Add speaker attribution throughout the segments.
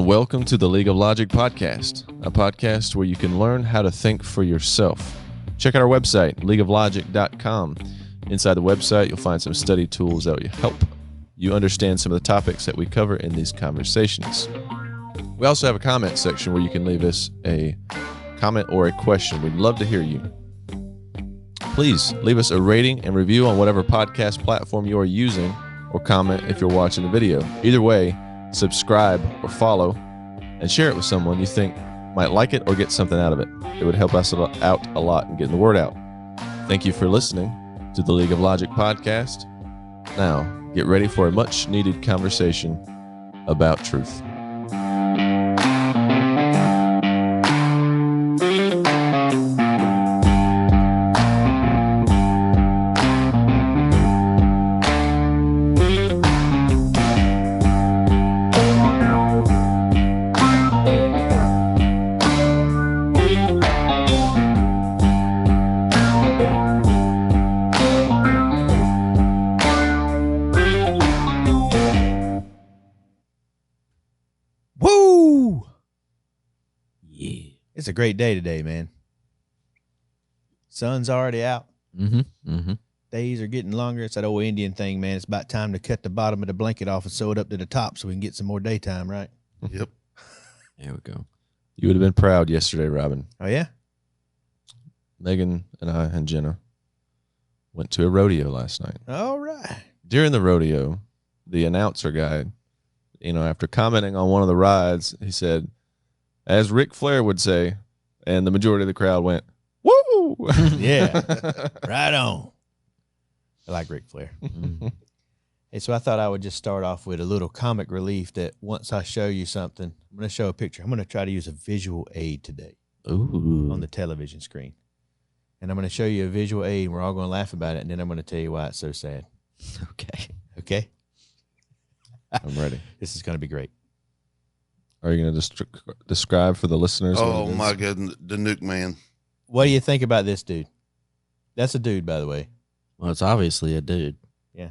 Speaker 1: welcome to the League of Logic podcast, a podcast where you can learn how to think for yourself. Check out our website, leagueoflogic.com. Inside the website, you'll find some study tools that will help you understand some of the topics that we cover in these conversations. We also have a comment section where you can leave us a comment or a question. We'd love to hear you. Please leave us a rating and review on whatever podcast platform you are using, or comment if you're watching the video. Either way, subscribe or follow and share it with someone you think might like it or get something out of it. It would help us out a lot in getting the word out. Thank you for listening to the League of Logic podcast. Now, get ready for a much needed conversation about truth.
Speaker 2: It's a great day today, man. Sun's already out. Days are getting longer. It's that old Indian thing, man. It's about time to cut the bottom of the blanket off and sew it up to the top so we can get some more daytime, right?
Speaker 3: Yep.
Speaker 1: There we go. You would have been proud yesterday, Robin.
Speaker 2: Oh, yeah?
Speaker 1: Megan and I and Jenna went to a rodeo last night.
Speaker 2: All right.
Speaker 1: During the rodeo, the announcer guy, after commenting on one of the rides, he said, as Ric Flair would say, and the majority of the crowd went, woo!
Speaker 2: Yeah, right on. I like Ric Flair. Hey, so I thought I would just start off with a little comic relief that once I show you something, I'm going to show a picture. I'm going to try to use a visual aid today on the television screen. And I'm going to show you a visual aid, and we're all going to laugh about it, and then I'm going to tell you why it's so sad. Okay?
Speaker 1: I'm ready.
Speaker 2: This is going to be great.
Speaker 1: Are you going to describe for the listeners?
Speaker 3: Oh, my goodness. The Nuke Man.
Speaker 2: What do you think about this dude? That's a dude, by the way.
Speaker 4: Well, it's obviously a dude.
Speaker 2: Yeah.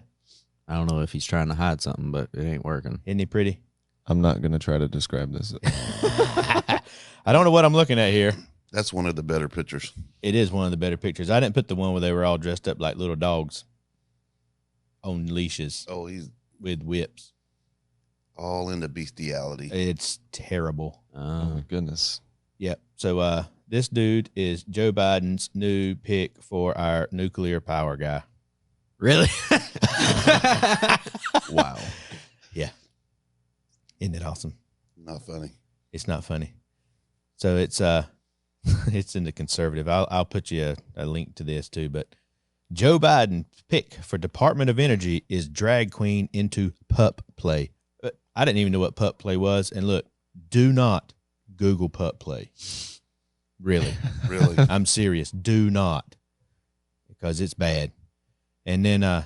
Speaker 4: I don't know if he's trying to hide something, but it ain't working.
Speaker 2: Isn't he pretty?
Speaker 1: I'm not going to try to describe this.
Speaker 2: I don't know what I'm looking at here.
Speaker 3: That's one of the better pictures.
Speaker 2: It is one of the better pictures. I didn't put the one where they were all dressed up like little dogs on leashes.
Speaker 3: Oh, he's
Speaker 2: with whips.
Speaker 3: All into bestiality.
Speaker 2: It's terrible.
Speaker 1: Oh, my goodness.
Speaker 2: Yep. So this dude is Joe Biden's new pick for our nuclear power guy.
Speaker 4: Really?
Speaker 1: Wow.
Speaker 2: Yeah. Isn't it awesome?
Speaker 3: Not funny.
Speaker 2: It's not funny. So it's it's in the conservative. I'll put you a link to this too. But Joe Biden's pick for Department of Energy is drag queen into pup play. I didn't even know what pup play was. And look, do not Google pup play. Really.
Speaker 3: Really?
Speaker 2: I'm serious. Do not. Because it's bad. And then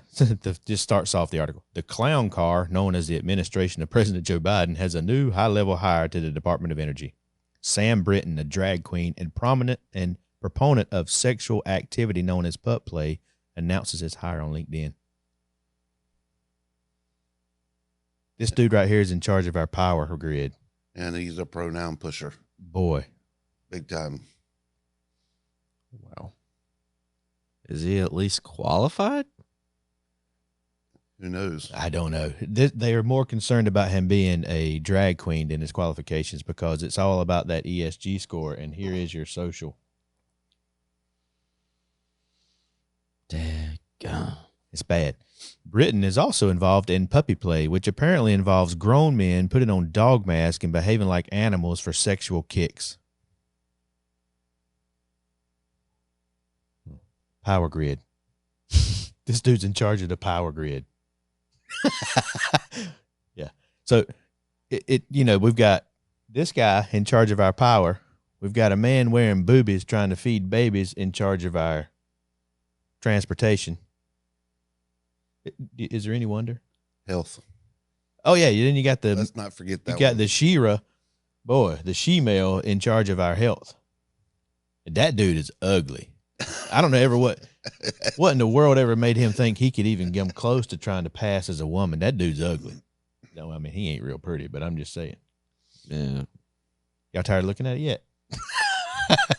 Speaker 2: just starts off the article. The clown car, known as the administration of President Joe Biden, has a new high-level hire to the Department of Energy. Sam Britton, a drag queen and prominent and proponent of sexual activity known as pup play, announces his hire on LinkedIn. This dude right here is in charge of our power grid.
Speaker 3: And he's a pronoun pusher.
Speaker 2: Boy.
Speaker 3: Big time.
Speaker 1: Wow.
Speaker 4: Is he at least qualified?
Speaker 3: Who knows?
Speaker 2: I don't know. They are more concerned about him being a drag queen than his qualifications because it's all about that ESG score, and here is your social.
Speaker 4: Daggone.
Speaker 2: It's bad. Britain is also involved in puppy play, which apparently involves grown men putting on dog masks and behaving like animals for sexual kicks. Power grid. This dude's in charge of the power grid. Yeah. So we've got this guy in charge of our power. We've got a man wearing boobies trying to feed babies in charge of our transportation. Is there any wonder?
Speaker 3: Health.
Speaker 2: Oh yeah, then you got
Speaker 3: Let's not forget that.
Speaker 2: You got
Speaker 3: one.
Speaker 2: the She-Ra, the she-male in charge of our health. That dude is ugly. I don't know what in the world ever made him think he could even come close to trying to pass as a woman. That dude's ugly. No, I mean, he ain't real pretty, but I'm just saying.
Speaker 4: Yeah.
Speaker 2: Y'all tired of looking at it yet?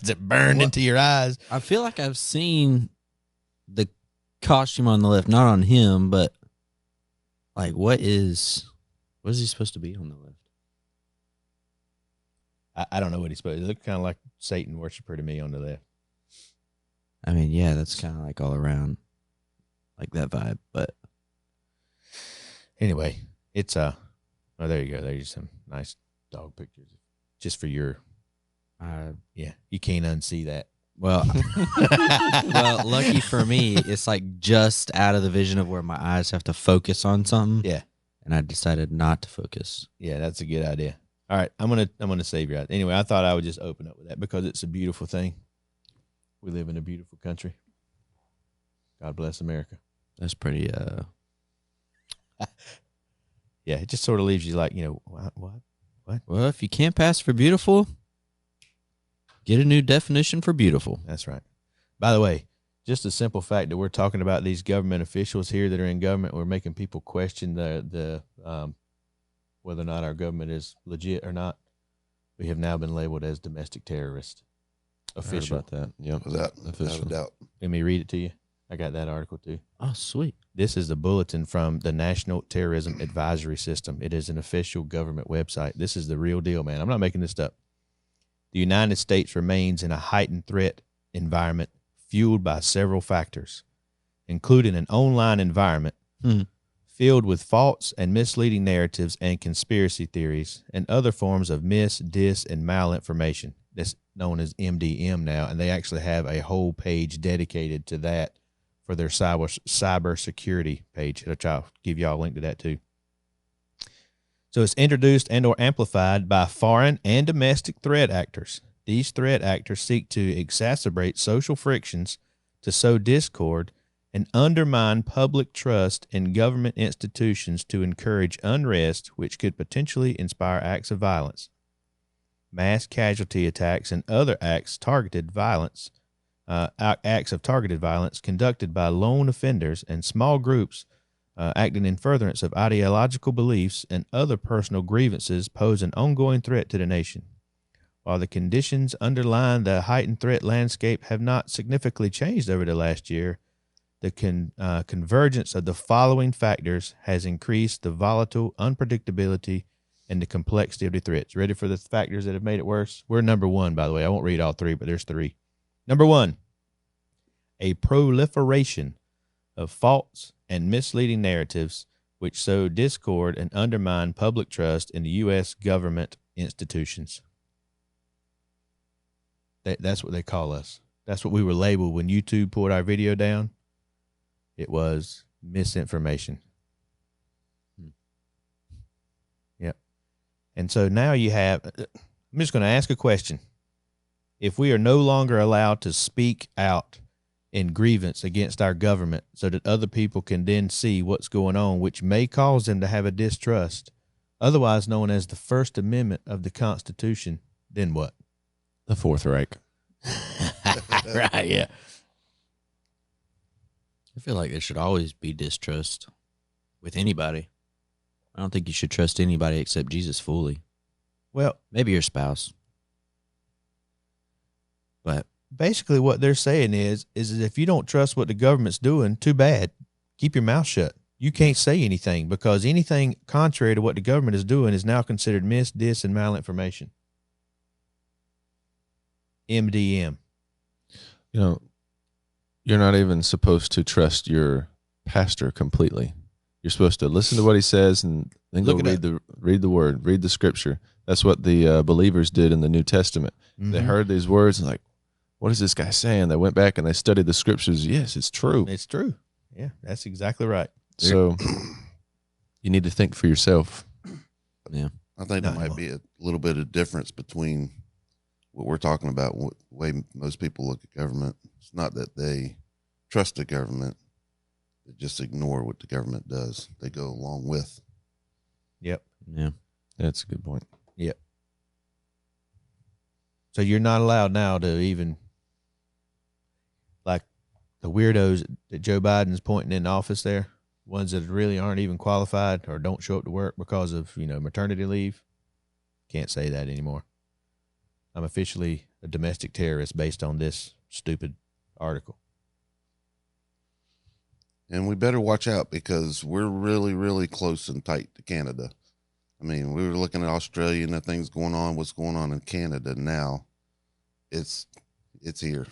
Speaker 2: Is it burned into your eyes?
Speaker 4: I feel like I've seen the costume on the left, not on him, but like what is he supposed to be on the left?
Speaker 2: I don't know what he's supposed to. It looked kind of like Satan worshiper to me on the left.
Speaker 4: I mean, yeah, that's kind of like all around like that vibe, but
Speaker 2: Anyway, it's oh, there you go. There's some nice dog pictures. Just for your yeah, you can't unsee that.
Speaker 4: well, well, lucky for me, it's like just out of the vision of where my eyes have to focus on something.
Speaker 2: Yeah.
Speaker 4: And I decided not to focus.
Speaker 2: Yeah, that's a good idea. All right, I'm gonna save your eyes. Anyway, I thought I would just open up with that because it's a beautiful thing. We live in a beautiful country. God bless America.
Speaker 4: That's pretty
Speaker 2: Yeah, it just sort of leaves you like, what?
Speaker 4: well, if you can't pass for beautiful, get a new definition for beautiful.
Speaker 2: That's right. By the way, just the simple fact that we're talking about these government officials here that are in government, we're making people question the whether or not our government is legit or not. We have now been labeled as domestic terrorists. Official.
Speaker 1: Heard about that. Yep.
Speaker 3: Without
Speaker 1: Official.
Speaker 3: a doubt.
Speaker 2: Let me read it to you. I got that article too.
Speaker 4: Oh, sweet.
Speaker 2: This is the bulletin from the National Terrorism Advisory System. It is an official government website. This is the real deal, man. I'm not making this up. The United States remains in a heightened threat environment fueled by several factors, including an online environment filled with false and misleading narratives and conspiracy theories and other forms of mis, dis, and malinformation. That's known as MDM now, and they actually have a whole page dedicated to that for their cyber security page, which I'll give y'all a link to that too. So it's introduced and or amplified by foreign and domestic threat actors. These threat actors seek to exacerbate social frictions, to sow discord, and undermine public trust in government institutions to encourage unrest, which could potentially inspire acts of violence. Mass casualty attacks and other acts of targeted violence conducted by lone offenders and small groups acting in furtherance of ideological beliefs and other personal grievances pose an ongoing threat to the nation. While the conditions underlying the heightened threat landscape have not significantly changed over the last year, the convergence of the following factors has increased the volatile unpredictability and the complexity of the threats. Ready for the factors that have made it worse? We're number one, by the way. I won't read all three, but there's three. Number one, a proliferation of false and misleading narratives which sow discord and undermine public trust in the U.S. government institutions. That's what they call us. That's what we were labeled when YouTube pulled our video down. It was misinformation. Yep. And so now you have, I'm just going to ask a question. If we are no longer allowed to speak out in grievance against our government so that other people can then see what's going on, which may cause them to have a distrust, otherwise known as the First Amendment of the Constitution, then what?
Speaker 1: The Fourth Reich.
Speaker 2: Right, yeah.
Speaker 4: I feel like there should always be distrust with anybody. I don't think you should trust anybody except Jesus fully.
Speaker 2: Well,
Speaker 4: Maybe your spouse. But
Speaker 2: basically what they're saying is if you don't trust what the government's doing, too bad. Keep your mouth shut. You can't say anything because anything contrary to what the government is doing is now considered mis, dis, and malinformation. MDM.
Speaker 1: You know, you're not even supposed to trust your pastor completely. You're supposed to listen to what he says and then go read the word, read the scripture. That's what the believers did in the New Testament. Mm-hmm. They heard these words and like, what is this guy saying? They went back and they studied the scriptures. Yes, it's true.
Speaker 2: It's true. Yeah, that's exactly right.
Speaker 1: So you need to think for yourself.
Speaker 4: Yeah.
Speaker 3: I think there might be a little bit of difference between what we're talking about, what way most people look at government. It's not that they trust the government. They just ignore what the government does. They go along with.
Speaker 2: Yep.
Speaker 4: Yeah.
Speaker 1: That's a good point.
Speaker 2: Yep. So you're not allowed now to even, like the weirdos that Joe Biden's pointing in office there, ones that really aren't even qualified or don't show up to work because of, maternity leave. Can't say that anymore. I'm officially a domestic terrorist based on this stupid article.
Speaker 3: And we better watch out because we're really, really close and tight to Canada. I mean, we were looking at Australia and the things going on, what's going on in Canada now. It's here.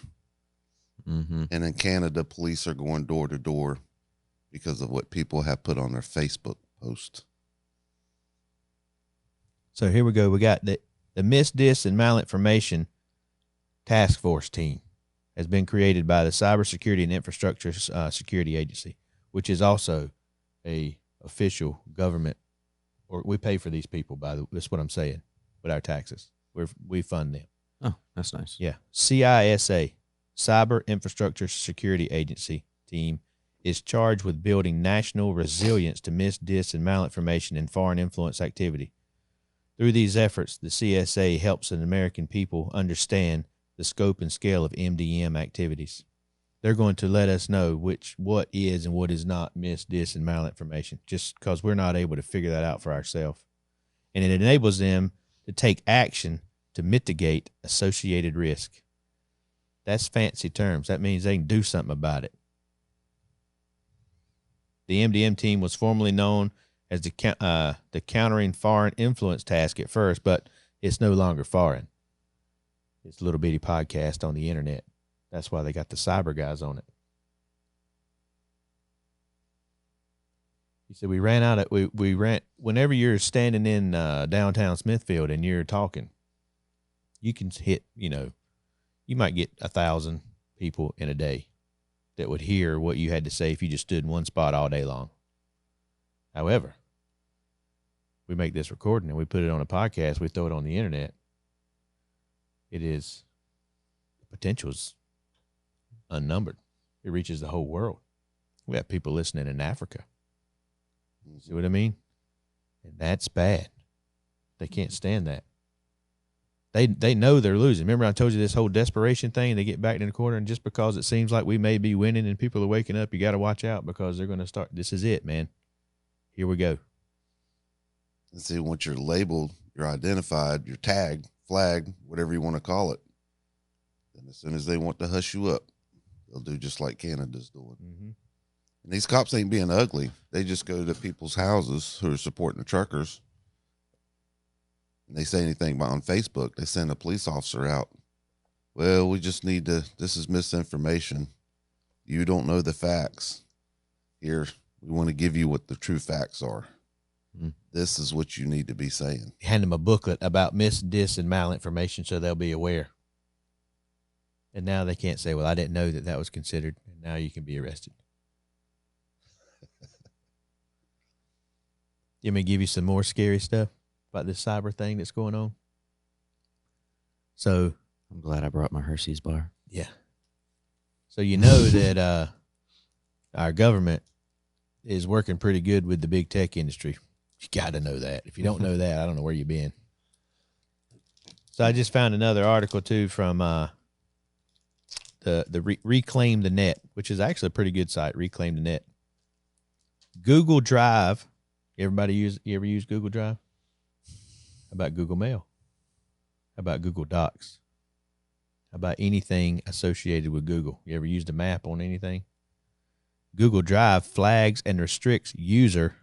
Speaker 1: Mm-hmm.
Speaker 3: And in Canada, police are going door to door because of what people have put on their Facebook post.
Speaker 2: So here we go. We got the Misdis and Malinformation Task Force team has been created by the Cybersecurity and Infrastructure Security Agency, which is also a official government, or we pay for these people, that's what I'm saying, with our taxes. We fund them.
Speaker 4: Oh, that's nice.
Speaker 2: Yeah. CISA, Cyber Infrastructure Security Agency team, is charged with building national resilience to misdis and malinformation and foreign influence activity. Through these efforts, the CSA helps the American people understand the scope and scale of MDM activities. They're going to let us know what is and what is not misdis and malinformation, just because we're not able to figure that out for ourselves. And it enables them to take action to mitigate associated risk. That's fancy terms. That means they can do something about it. The MDM team was formerly known as the Countering Foreign Influence Task at first, but it's no longer foreign. It's a little bitty podcast on the internet. That's why they got the cyber guys on it. He said we ran whenever you're standing in downtown Smithfield and you're talking, you can hit, you might get 1,000 people in a day that would hear what you had to say if you just stood in one spot all day long. However, we make this recording and we put it on a podcast, we throw it on the internet. The potential is unnumbered. It reaches the whole world. We have people listening in Africa. See what I mean? And that's bad. They can't stand that. They know they're losing. Remember I told you this whole desperation thing? They get back in the corner, and just because it seems like we may be winning and people are waking up, you got to watch out because they're going to start. This is it, man. Here we go.
Speaker 3: And see, once you're labeled, you're identified, you're tagged, flagged, whatever you want to call it, then as soon as they want to hush you up, they'll do just like Canada's doing.
Speaker 2: Mm-hmm.
Speaker 3: And these cops ain't being ugly. They just go to people's houses who are supporting the truckers. And they say anything about on Facebook, they send a police officer out. Well, we just need to, this is misinformation. You don't know the facts. Here, we want to give you what the true facts are. Mm. This is what you need to be saying.
Speaker 2: Hand them a booklet about misdis and malinformation so they'll be aware. And now they can't say, well, I didn't know that was considered. And now you can be arrested. Let me give you some more scary stuff about this cyber thing that's going on. So
Speaker 4: I'm glad I brought my Hershey's bar.
Speaker 2: Yeah. So you know that our government is working pretty good with the big tech industry. You got to know that. If you don't know that, I don't know where you've been. So I just found another article too from the Reclaim the Net, which is actually a pretty good site. Reclaim the Net. Google Drive. You ever use Google Drive? How about Google Mail? How about Google Docs? How about anything associated with Google? You ever used a map on anything? Google Drive flags and restricts user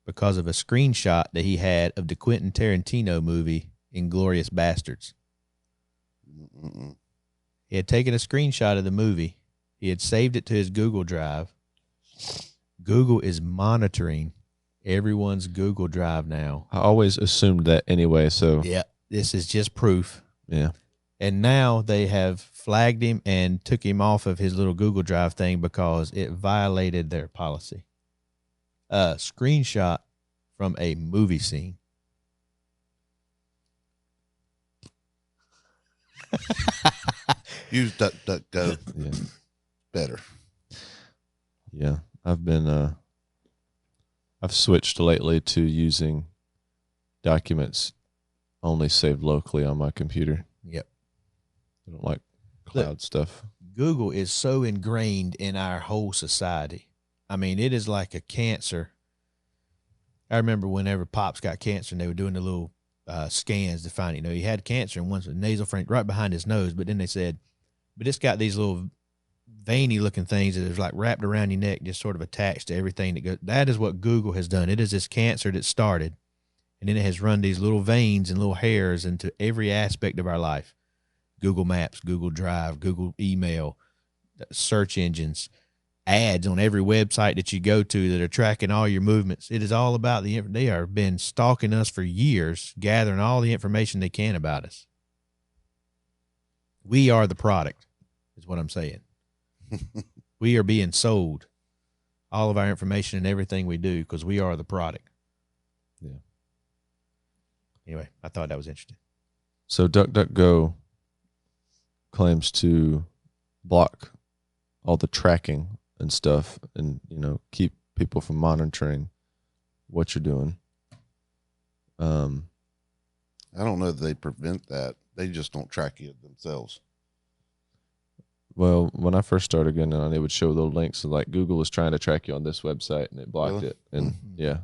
Speaker 2: because of a screenshot that he had of the Quentin Tarantino movie Inglourious Bastards.
Speaker 3: Mm-mm.
Speaker 2: He had taken a screenshot of the movie. He had saved it to his Google Drive. Google is monitoring everyone's Google Drive now.
Speaker 1: I always assumed that anyway, so.
Speaker 2: Yeah, this is just proof.
Speaker 1: Yeah.
Speaker 2: And now they have flagged him and took him off of his little Google Drive thing because it violated their policy. A screenshot from a movie scene.
Speaker 3: Use DuckDuckGo.
Speaker 1: Yeah.
Speaker 3: Better.
Speaker 1: Yeah. I've switched lately to using documents only saved locally on my computer.
Speaker 2: Yep.
Speaker 1: I don't like cloud stuff.
Speaker 2: Google is so ingrained in our whole society. I mean, it is like a cancer. I remember whenever Pops got cancer and they were doing the little scans to find, he had cancer and one's nasopharynx right behind his nose. But then they said, but it's got these little veiny looking things that is like wrapped around your neck, just sort of attached to everything that goes. That is what Google has done. It is this cancer that started, and then it has run these little veins and little hairs into every aspect of our life. Google Maps, Google Drive, Google Email, search engines, ads on every website that you go to that are tracking all your movements. It is all about they have been stalking us for years, gathering all the information they can about us. We are the product, is what I'm saying. We are being sold all of our information and everything we do because we are the product.
Speaker 1: Yeah.
Speaker 2: Anyway, I thought that was interesting.
Speaker 1: So DuckDuckGo claims to block all the tracking and stuff and, keep people from monitoring what you're doing.
Speaker 3: I don't know that they prevent that. They just don't track it themselves.
Speaker 1: Well, when I first started getting on, it would show little links. So like Google was trying to track you on this website and it blocked
Speaker 3: Really?
Speaker 1: it. And yeah.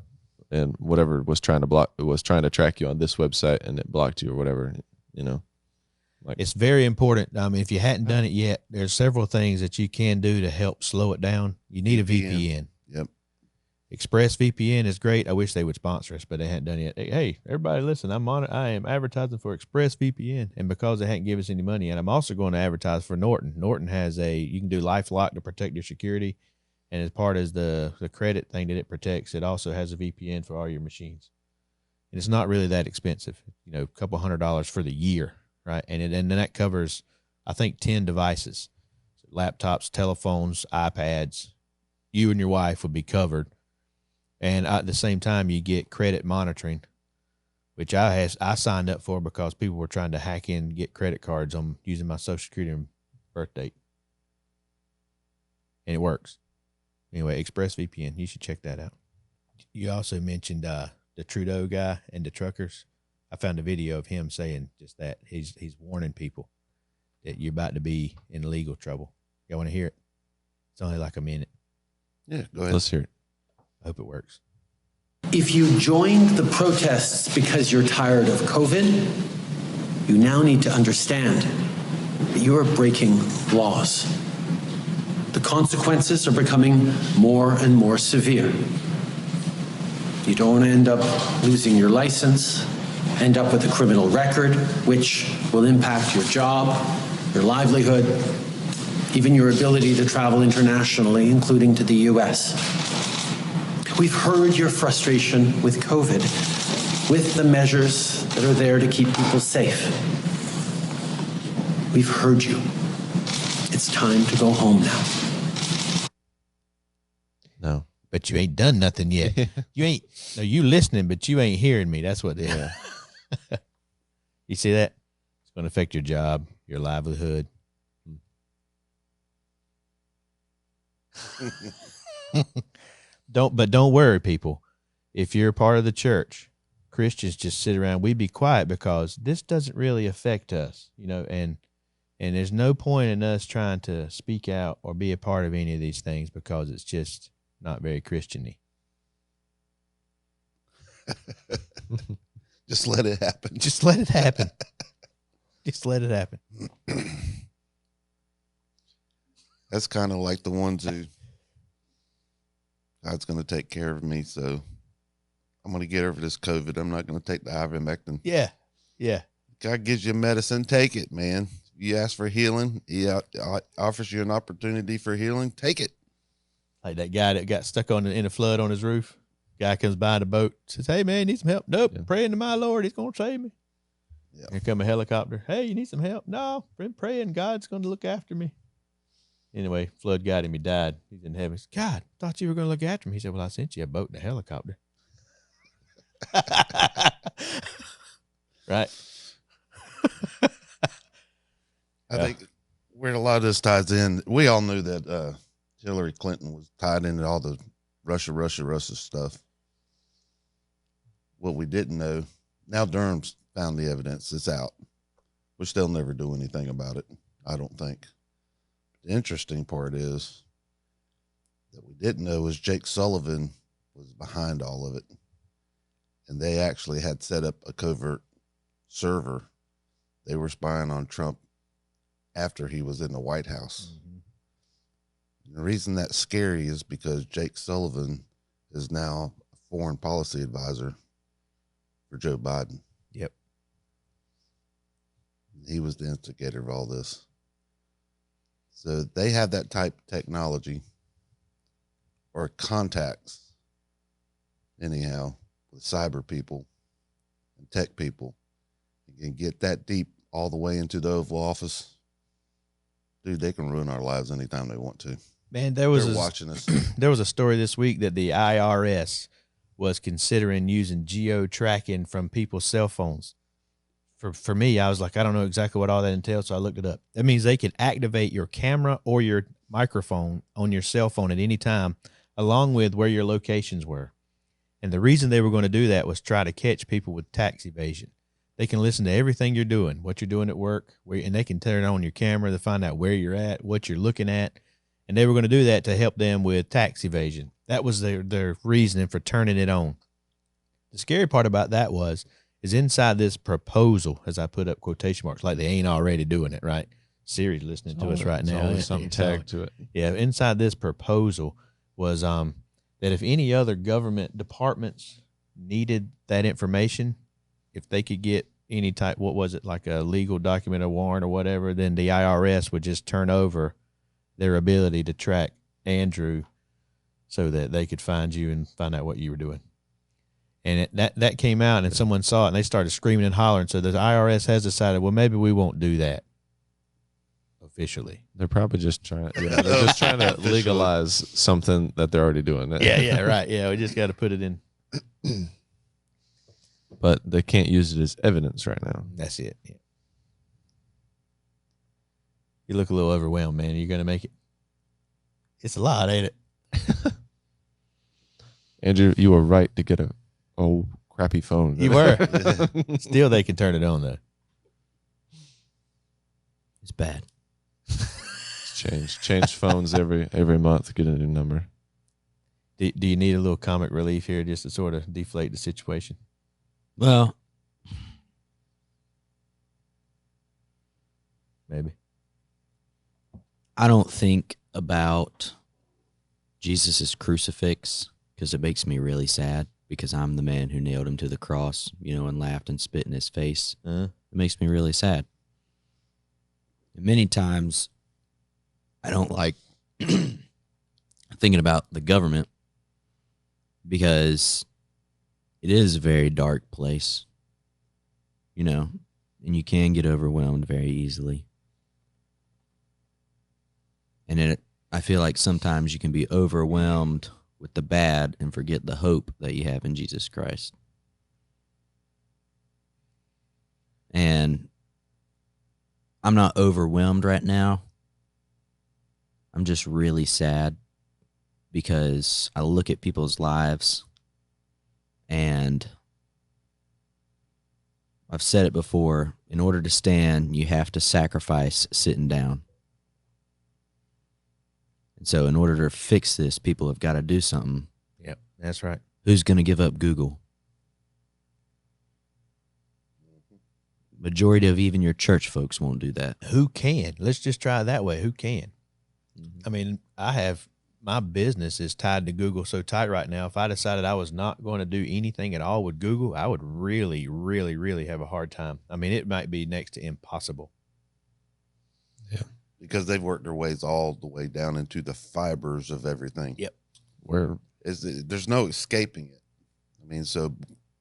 Speaker 1: And whatever was trying to block, it was trying to track you on this website and it blocked you or whatever, Like,
Speaker 2: it's very important. I mean, if you hadn't done it yet, there's several things that you can do to help slow it down. You need a VPN.
Speaker 3: Yep.
Speaker 2: ExpressVPN is great. I wish they would sponsor us, but they hadn't done it yet. Hey, everybody listen, I'm on it. I am advertising for ExpressVPN, and because they hadn't given us any money, and I'm also going to advertise for Norton. Norton has you can do LifeLock to protect your security, and as part of the credit thing that it protects, it also has a VPN for all your machines. And it's not really that expensive, a couple $100 for the year, right? And then that covers, I think, 10 devices, laptops, telephones, iPads. You and your wife would be covered. And at the same time, you get credit monitoring, which I signed up for because people were trying to hack in and get credit cards on using my Social Security and birth date. And it works. Anyway, ExpressVPN, you should check that out. You also mentioned the Trudeau guy and the truckers. I found a video of him saying just that. He's warning people that you're about to be in legal trouble. Y'all want to hear it? It's only like a minute.
Speaker 3: Yeah, go ahead.
Speaker 1: let's hear it.
Speaker 2: I hope it works.
Speaker 5: If you joined the protests because you're tired of COVID, you now need to understand that you are breaking laws. The consequences are becoming more and more severe. You don't want to end up losing your license, end up with a criminal record, which will impact your job, your livelihood, even your ability to travel internationally, including to the US. We've heard your frustration with COVID, with the measures that are there to keep people safe. We've heard you. It's time to go home now.
Speaker 1: No.
Speaker 2: But you ain't done nothing yet. You listening, but you ain't hearing me. That's what it is. You see that? It's going to affect your job, your livelihood. Don't worry, people. If you're a part of the church, Christians just sit around. We be quiet because this doesn't really affect us, and there's no point in us trying to speak out or be a part of any of these things because it's just not very Christian-y.
Speaker 3: Just let it happen.
Speaker 2: Just let it happen. Just let it happen.
Speaker 3: That's kind of like the ones who God's going to take care of me, so I'm going to get over this COVID. I'm not going to take the ivermectin.
Speaker 2: Yeah.
Speaker 3: God gives you medicine, take it, man. You ask for healing, he offers you an opportunity for healing, take it.
Speaker 2: Like that guy that got stuck in a flood on his roof. Guy comes by in a boat, says, "Hey man, need some help?" "Nope, praying to my Lord, he's gonna save me."
Speaker 3: Yeah.
Speaker 2: Here come a helicopter. "Hey, you need some help?" "No, been praying, God's gonna look after me." Anyway, flood got him, he died. He's in heaven. "God, thought you were gonna look after me." He said, "Well, I sent you a boat and a helicopter." Right.
Speaker 3: I think where a lot of this ties in, we all knew that Hillary Clinton was tied into all the Russia stuff. What we didn't know, now Durham's found the evidence. It's out, which they'll never do anything about it, I don't think. The interesting part is that we didn't know is Jake Sullivan was behind all of it. And they actually had set up a covert server. They were spying on Trump after he was in the White House. The reason that's scary is because Jake Sullivan is now a foreign policy advisor for Joe Biden.
Speaker 2: Yep.
Speaker 3: He was the instigator of all this. So they have that type of technology or contacts, anyhow, with cyber people and tech people. You can get that deep all the way into the Oval Office. Dude, they can ruin our lives anytime they want to.
Speaker 2: Man,
Speaker 3: They're watching us.
Speaker 2: There was a story this week that the IRS was considering using geo-tracking from people's cell phones. For me, I was like, I don't know exactly what all that entails, so I looked it up. That means they can activate your camera or your microphone on your cell phone at any time, along with where your locations were. And the reason they were going to do that was try to catch people with tax evasion. They can listen to everything you're doing, what you're doing at work, and they can turn on your camera to find out where you're at, what you're looking at. And they were going to do that to help them with tax evasion. That was their reasoning for turning it on. The scary part about that is inside this proposal, as I put up quotation marks, like they ain't already doing it, right? Siri's listening to us right now.
Speaker 1: Always something tagged to it.
Speaker 2: Yeah, inside this proposal was that if any other government departments needed that information, if they could get any type, what was it, like a legal document, a warrant or whatever, then the IRS would just turn over their ability to track Andrew so that they could find you and find out what you were doing. And that came out and someone saw it and they started screaming and hollering. So the IRS has decided, well, maybe we won't do that officially.
Speaker 1: They're probably just trying. Yeah, they're just trying to legalize something that they're already doing.
Speaker 2: Yeah, right. Yeah, we just got to put it in.
Speaker 1: But they can't use it as evidence right now.
Speaker 2: That's it. Yeah. You look a little overwhelmed, man. Are you going to make it? It's a lot, ain't it?
Speaker 1: Andrew, you were right to get a crappy phone.
Speaker 2: You were. Still, they can turn it on, though. It's bad.
Speaker 1: Change phones every month. Get a new number.
Speaker 2: Do you need a little comic relief here just to sort of deflate the situation?
Speaker 4: Well,
Speaker 2: Maybe.
Speaker 4: I don't think about Jesus' crucifix because it makes me really sad because I'm the man who nailed him to the cross, and laughed and spit in his face. It makes me really sad. And many times I don't like thinking about the government because it is a very dark place, and you can get overwhelmed very easily. And I feel like sometimes you can be overwhelmed with the bad and forget the hope that you have in Jesus Christ. And I'm not overwhelmed right now. I'm just really sad because I look at people's lives and I've said it before, in order to stand, you have to sacrifice sitting down. And so in order to fix this, people have got to do something.
Speaker 2: Yep, that's right.
Speaker 4: Who's going to give up Google? Majority of even your church folks won't do that.
Speaker 2: Who can? Let's just try it that way. Who can? I mean, my business is tied to Google so tight right now. If I decided I was not going to do anything at all with Google, I would really, really, really have a hard time. I mean, it might be next to impossible.
Speaker 1: Yeah.
Speaker 3: Because they've worked their ways all the way down into the fibers of everything.
Speaker 2: Yep.
Speaker 3: There's no escaping it. I mean, so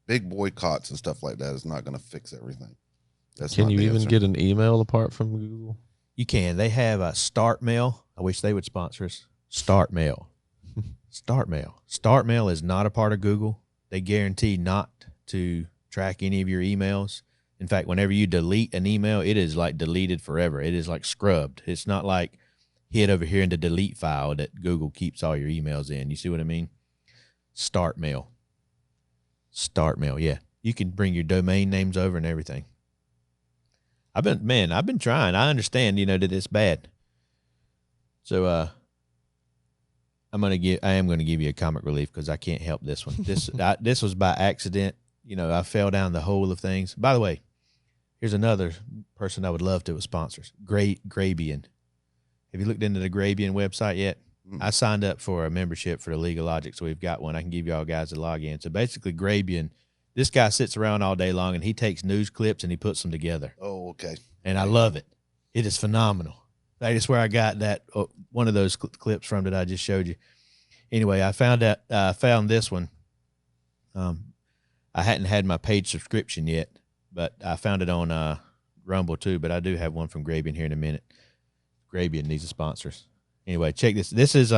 Speaker 3: big boycotts and stuff like that is not going to fix everything.
Speaker 1: Can you even get an email apart from Google?
Speaker 2: You can. They have a Start Mail. I wish they would sponsor us. Start Mail. Start Mail. Start Mail is not a part of Google. They guarantee not to track any of your emails. In fact, whenever you delete an email, it is like deleted forever. It is like scrubbed. It's not like hit over here in the delete file that Google keeps all your emails in. You see what I mean? Start Mail. Start Mail, yeah. You can bring your domain names over and everything. I've been trying. I understand, that it's bad. So I am going to give you a comic relief because I can't help this one. This was by accident. I fell down the hole of things. By the way, Here's another person I would love to sponsors. Grabian. Have you looked into the Grabian website yet? I signed up for a membership for the League of Logic, so we've got one. I can give y'all guys a login. So basically, Grabian, this guy sits around all day long, and he takes news clips and he puts them together.
Speaker 3: Oh, okay.
Speaker 2: And I love it. It is phenomenal. That is where I got that one of those clips from that I just showed you. Anyway, I found this one. I hadn't had my paid subscription yet, but I found it on Rumble too. But I do have one from Grabian here in a minute. Grabian needs a sponsors. Anyway, check this. This is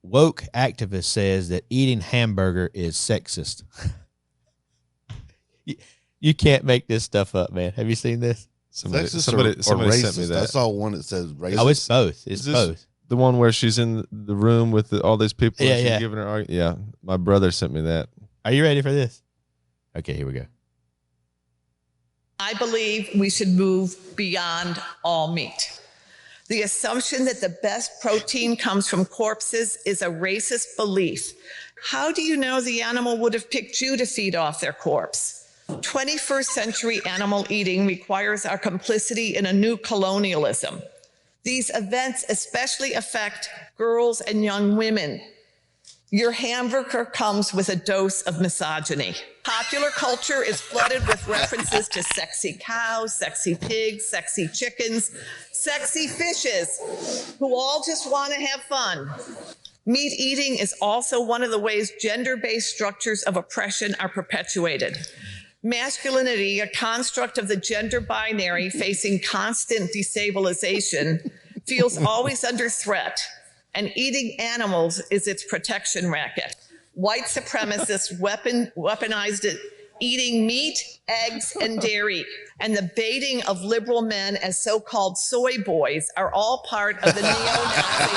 Speaker 2: woke activist says that eating hamburger is sexist. You can't make this stuff up, man. Have you seen this?
Speaker 1: Somebody
Speaker 3: Racist
Speaker 1: sent me that.
Speaker 3: I saw one that says racist.
Speaker 2: Oh, it's both. It's
Speaker 1: Is this
Speaker 2: both.
Speaker 1: the one where she's in the room with all these people?
Speaker 2: Yeah,
Speaker 1: and she's
Speaker 2: yeah.
Speaker 1: giving her, yeah. My brother sent me that.
Speaker 2: Are you ready for this? Okay, here we go.
Speaker 6: I believe we should move beyond all meat. The assumption that the best protein comes from corpses is a racist belief. How do you know the animal would have picked you to feed off their corpse? 21st century animal eating requires our complicity in a new colonialism. These events especially affect girls and young women. Your hamburger comes with a dose of misogyny. Popular culture is flooded with references to sexy cows, sexy pigs, sexy chickens, sexy fishes, who all just want to have fun. Meat eating is also one of the ways gender-based structures of oppression are perpetuated. Masculinity, a construct of the gender binary facing constant destabilization, feels always under threat, and eating animals is its protection racket. White supremacists weaponized it, eating meat, eggs, and dairy, and the baiting of liberal men as so-called soy boys are all part of the neo-Nazi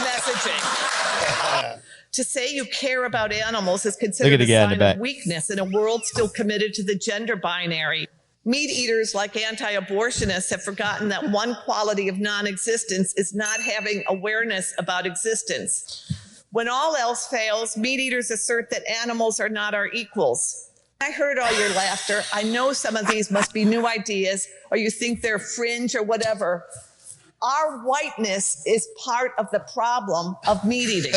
Speaker 6: messaging. To say you care about animals is considered a sign of weakness in a world still committed to the gender binary. Meat eaters like anti-abortionists have forgotten that one quality of non-existence is not having awareness about existence. When all else fails, meat eaters assert that animals are not our equals. I heard all your laughter. I know some of these must be new ideas, or you think they're fringe or whatever. Our whiteness is part of the problem of meat eating.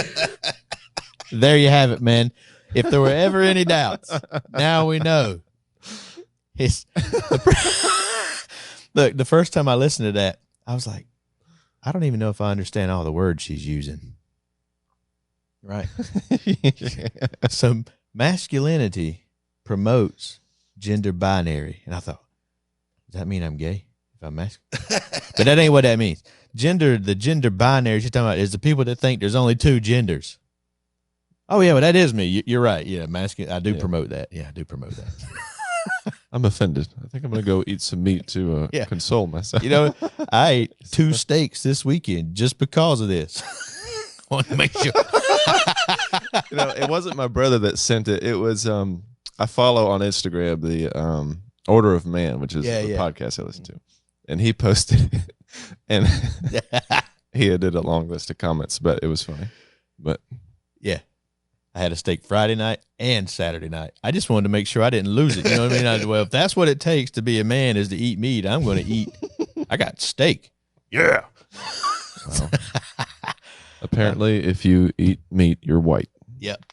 Speaker 2: There you have it, man. If there were ever any doubts, now we know. Look, the first time I listened to that, I was like, I don't even know if I understand all the words she's using. Right. So masculinity promotes gender binary. And I thought, does that mean I'm gay if I'm masculine? But that ain't what that means. The gender binary she's talking about is the people that think there's only two genders. Oh, yeah, well, that is me. You're right. Yeah, masculine. I do promote that. Yeah, I do promote that.
Speaker 1: I'm offended. I think I'm going to go eat some meat to console myself.
Speaker 2: You know, I ate 2 steaks this weekend just because of this. I want to make sure.
Speaker 1: It wasn't my brother that sent it. It was I follow on Instagram the Order of Man, which is the podcast I listen to, and he posted it, and he did a long list of comments, but it was funny. But
Speaker 2: yeah, I had a steak Friday night and Saturday night. I just wanted to make sure I didn't lose it. You know what I mean? Well, if that's what it takes to be a man is to eat meat, I'm going to eat. I got steak. Yeah.
Speaker 1: Well, apparently, if you eat meat, you're white.
Speaker 2: Yep.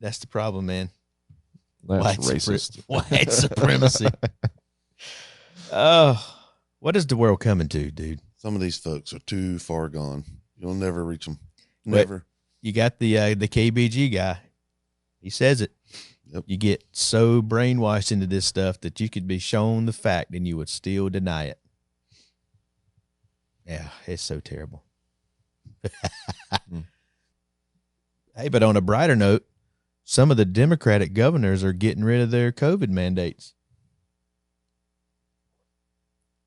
Speaker 2: That's the problem, man.
Speaker 1: That's racist.
Speaker 2: White supremacy. Oh, what is the world coming to, dude?
Speaker 3: Some of these folks are too far gone. You'll never reach them. Never.
Speaker 2: You got the KBG guy. He says it.
Speaker 3: Yep.
Speaker 2: You get so brainwashed into this stuff that you could be shown the fact and you would still deny it. Yeah, it's so terrible. Hey, but on a brighter note, some of the Democratic governors are getting rid of their COVID mandates.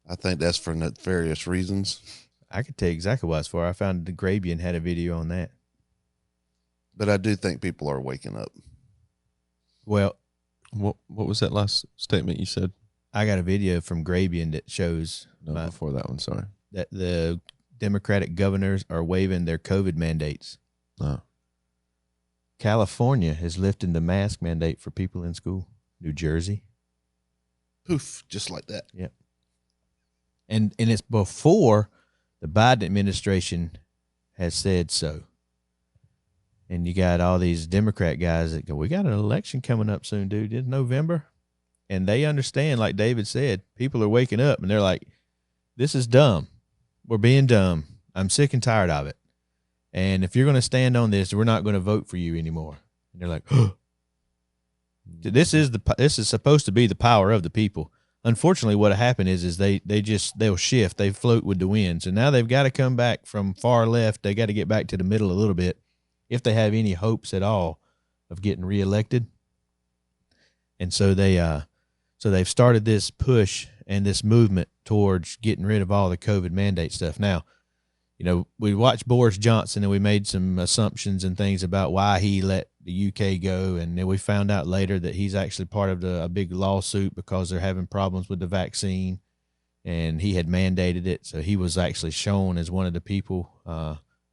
Speaker 3: I think that's for nefarious reasons.
Speaker 2: I could tell you exactly what it's for. I found the Grabian had a video on that.
Speaker 3: But I do think people are waking up.
Speaker 2: Well,
Speaker 1: what was that last statement you said?
Speaker 2: I got a video from Grabian that shows
Speaker 1: before that one, sorry.
Speaker 2: That the Democratic governors are waiving their COVID mandates.
Speaker 1: Oh.
Speaker 2: California is lifting the mask mandate for people in school. New Jersey.
Speaker 3: Poof, just like that.
Speaker 2: Yep. And it's before the Biden administration has said so. And you got all these Democrat guys that go, we got an election coming up soon, dude. It's November. And they understand, like David said, people are waking up and they're like, this is dumb. We're being dumb. I'm sick and tired of it. And if you're going to stand on this, we're not going to vote for you anymore. And they're like, oh. This is supposed to be the power of the people. Unfortunately, what happened is they'll shift. They float with the wind. So now they've got to come back from far left. They got to get back to the middle a little bit if they have any hopes at all of getting reelected. And so they've started this push and this movement towards getting rid of all the COVID mandate stuff. Now, you know, we watched Boris Johnson and we made some assumptions and things about why he let the UK go. And then we found out later that he's actually part of a big lawsuit because they're having problems with the vaccine and he had mandated it. So he was actually shown as one of the people,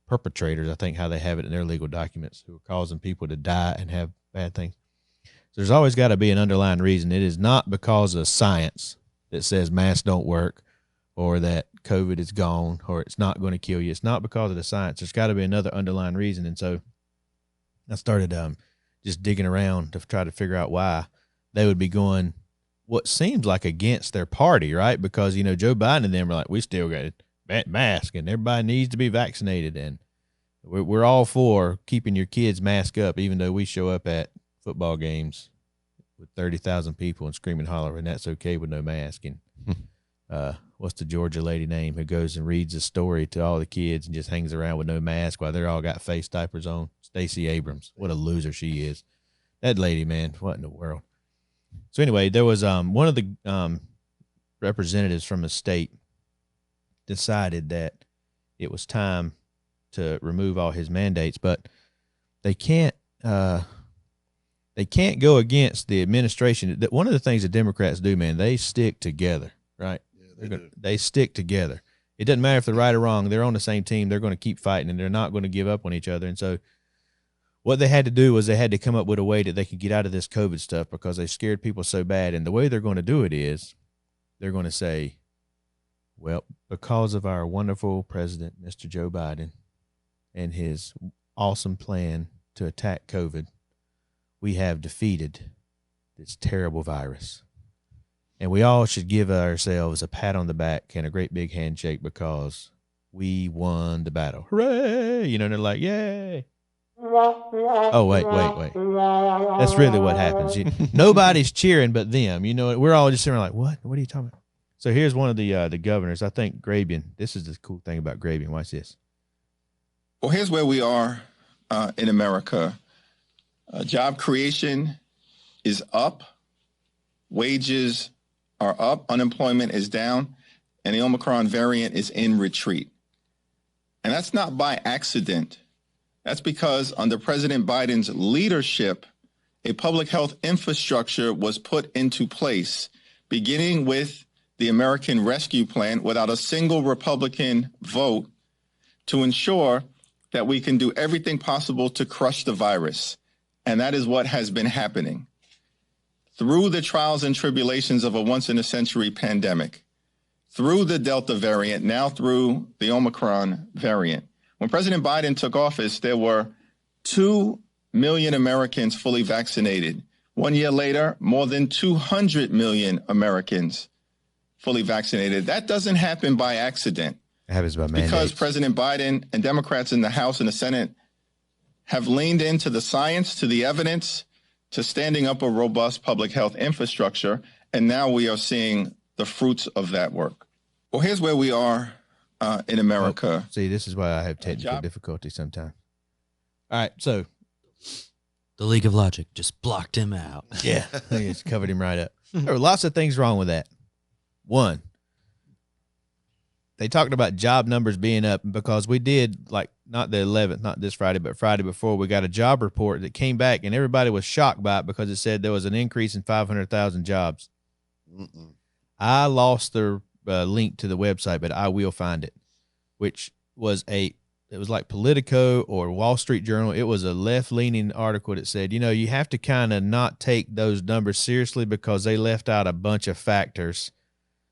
Speaker 2: perpetrators, I think how they have it in their legal documents, who are causing people to die and have bad things. So there's always got to be an underlying reason. It is not because of science that says masks don't work or that COVID is gone or it's not going to kill you. It's not because of the science. There's got to be another underlying reason. And so I started just digging around to try to figure out why they would be going what seems like against their party, right? Because, you know, Joe Biden and them are like, we still got a mask and everybody needs to be vaccinated. And we're all for keeping your kids masked up, even though we show up at football games with 30,000 people and screaming, holler, and that's okay with no mask. And what's the Georgia lady name who goes and reads a story to all the kids and just hangs around with no mask while they're all got face diapers on? Stacey Abrams. What a loser she is. That lady, man, what in the world? So anyway, there was one of the representatives from a state decided that it was time to remove all his mandates, but they can't go against the administration. One of the things the Democrats do, man, they stick together, right? Yeah, they stick together. It doesn't matter if they're right or wrong. They're on the same team. They're going to keep fighting, and they're not going to give up on each other. And so what they had to do was they had to come up with a way that they could get out of this COVID stuff because they scared people so bad. And the way they're going to do it is they're going to say, well, because of our wonderful president, Mr. Joe Biden, and his awesome plan to attack COVID, we have defeated this terrible virus. And we all should give ourselves a pat on the back and a great big handshake because we won the battle. Hooray! You know, they're like, yay. Oh, wait. That's really what happens. Nobody's cheering but them. You know, we're all just sitting there like, what? What are you talking about? So here's one of the governors. I think Grabian. This is the cool thing about Grabian. Watch this.
Speaker 7: Well, here's where we are in America. Job creation is up. Wages are up. Unemployment is down. And the Omicron variant is in retreat. And that's not by accident. That's because under President Biden's leadership, a public health infrastructure was put into place, beginning with the American Rescue Plan without a single Republican vote to ensure that we can do everything possible to crush the virus. And that is what has been happening. Through the trials and tribulations of a once-in-a-century pandemic, through the Delta variant, now through the Omicron variant. When President Biden took office, there were 2 million Americans fully vaccinated. 1 year later, more than 200 million Americans fully vaccinated. That doesn't happen by accident.
Speaker 2: It happens by mandates.
Speaker 7: Because President Biden and Democrats in the House and the Senate have leaned into the science, to the evidence, to standing up a robust public health infrastructure. And now we are seeing the fruits of that work. Well, here's where we are in America.
Speaker 2: Oh, see, this is why I have technical difficulty sometimes. All right, so
Speaker 4: The League of Logic just blocked him out.
Speaker 2: yeah, it's covered him right up. There were lots of things wrong with that. One, they talked about job numbers being up because we did, like, not the 11th, not this Friday, but Friday before, we got a job report that came back and everybody was shocked by it because it said there was an increase in 500,000 jobs. I lost the link to the website, but I will find it, which was a it was like Politico or Wall Street Journal. It was a left-leaning article that said, you have to kind of not take those numbers seriously because they left out a bunch of factors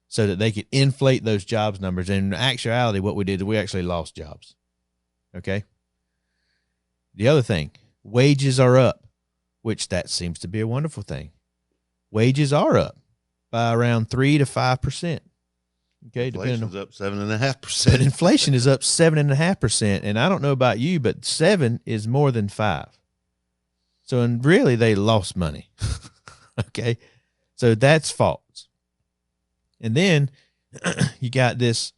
Speaker 2: so that they could inflate those jobs numbers. And in actuality, what we did is we actually lost jobs. Okay. The other thing, wages are up, which that seems to be a wonderful thing. Wages are up by around 3 to 5%. Okay,
Speaker 3: Inflation's up 7.5%.
Speaker 2: But inflation is up 7.5%, and I don't know about you, but 7 is more than 5. So, and really, they lost money. Okay, so that's false. And then you got this.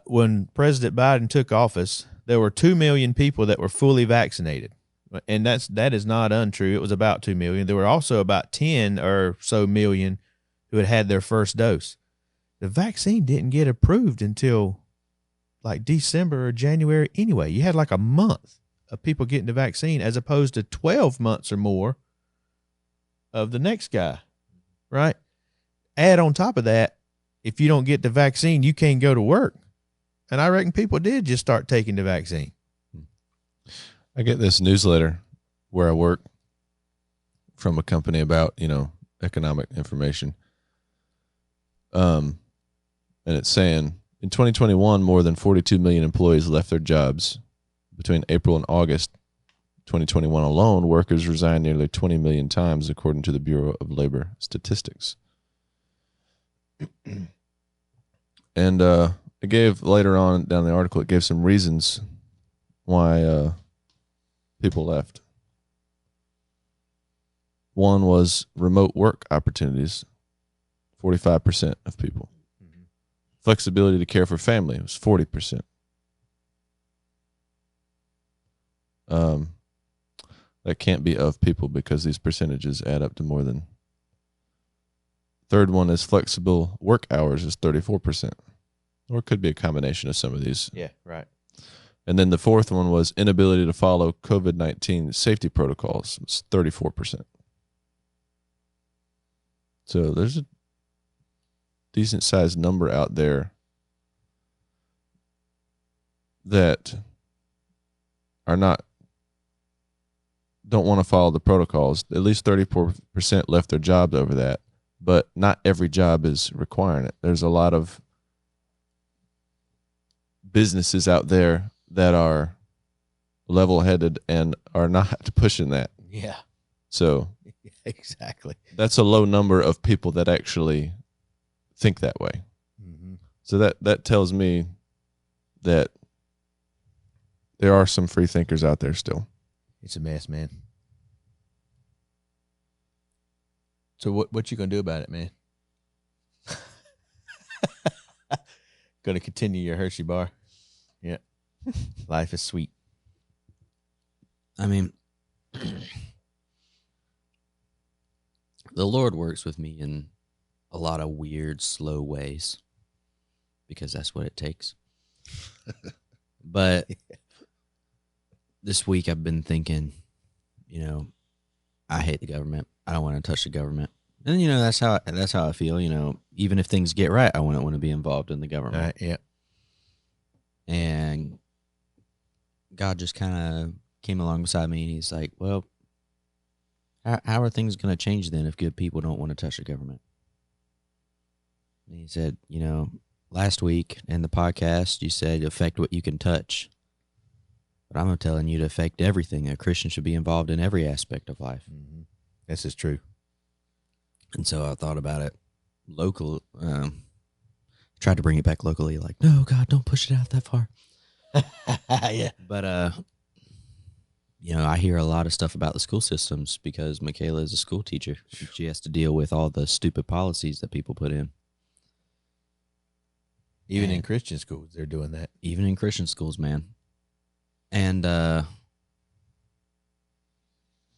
Speaker 2: When President Biden took office, there were 2 million people that were fully vaccinated, and that is not untrue. It was about 2 million. There were also about 10 or so million who had had their first dose. The vaccine didn't get approved until like December or January anyway. You had like a month of people getting the vaccine as opposed to 12 months or more of the next guy, right? Add on top of that, if you don't get the vaccine, you can't go to work. And I reckon people did just start taking the vaccine.
Speaker 1: I get this newsletter where I work from a company about, economic information. And it's saying in 2021, more than 42 million employees left their jobs. Between April and August 2021 alone, workers resigned nearly 20 million times, according to the Bureau of Labor Statistics. And it gave, later on down the article, it gave some reasons why people left. One was remote work opportunities, 45% of people. Flexibility to care for family was 40%. That can't be of people because these percentages add up to more than. Third one is flexible work hours is 34%. Or it could be a combination of some of these.
Speaker 2: Yeah, right.
Speaker 1: And then the fourth one was inability to follow COVID-19 safety protocols. It's 34%. So there's a decent sized number out there that don't want to follow the protocols. At least 34% left their jobs over that, but not every job is requiring it. There's a lot of businesses out there that are level-headed and are not pushing that.
Speaker 2: Yeah.
Speaker 1: So
Speaker 2: Exactly.
Speaker 1: that's a low number of people that actually think that way.
Speaker 2: Mm-hmm.
Speaker 1: So that tells me that there are some free thinkers out there still.
Speaker 2: It's a mess, man. So what you gonna do about it, man? Gonna continue your Hershey bar? Yeah. Life is sweet.
Speaker 4: I mean, the Lord works with me in a lot of weird, slow ways because that's what it takes. But this week I've been thinking, I hate the government. I don't want to touch the government. And, that's how I feel, even if things get right, I wouldn't want to be involved in the government.
Speaker 2: Yeah.
Speaker 4: And God just kind of came along beside me and he's like, well, how are things going to change then if good people don't want to touch the government? And he said, last week in the podcast, you said affect what you can touch. But I'm telling you to affect everything. A Christian should be involved in every aspect of life.
Speaker 2: Mm-hmm. This is true.
Speaker 4: And so I thought about it local. Tried to bring it back locally. Like, no, God, don't push it out that far.
Speaker 2: Yeah.
Speaker 4: But, I hear a lot of stuff about the school systems because Michaela is a school teacher. She has to deal with all the stupid policies that people put in.
Speaker 2: Even in Christian schools, they're doing that.
Speaker 4: Even in Christian schools, man. And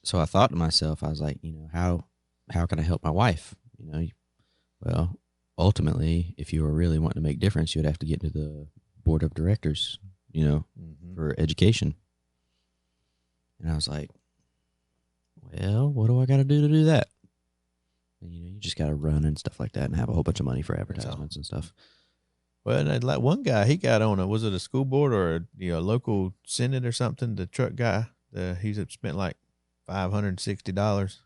Speaker 4: so I thought to myself, I was like, how can I help my wife? Well, ultimately, if you were really wanting to make a difference, you would have to get into the board of directors, for education. And I was like, well, what do I got to do that? And, you just got to run and stuff like that and have a whole bunch of money for advertisements and stuff.
Speaker 2: Well, and like one guy, he got on was it a school board or a local senate or something? The truck guy, he's spent like $560.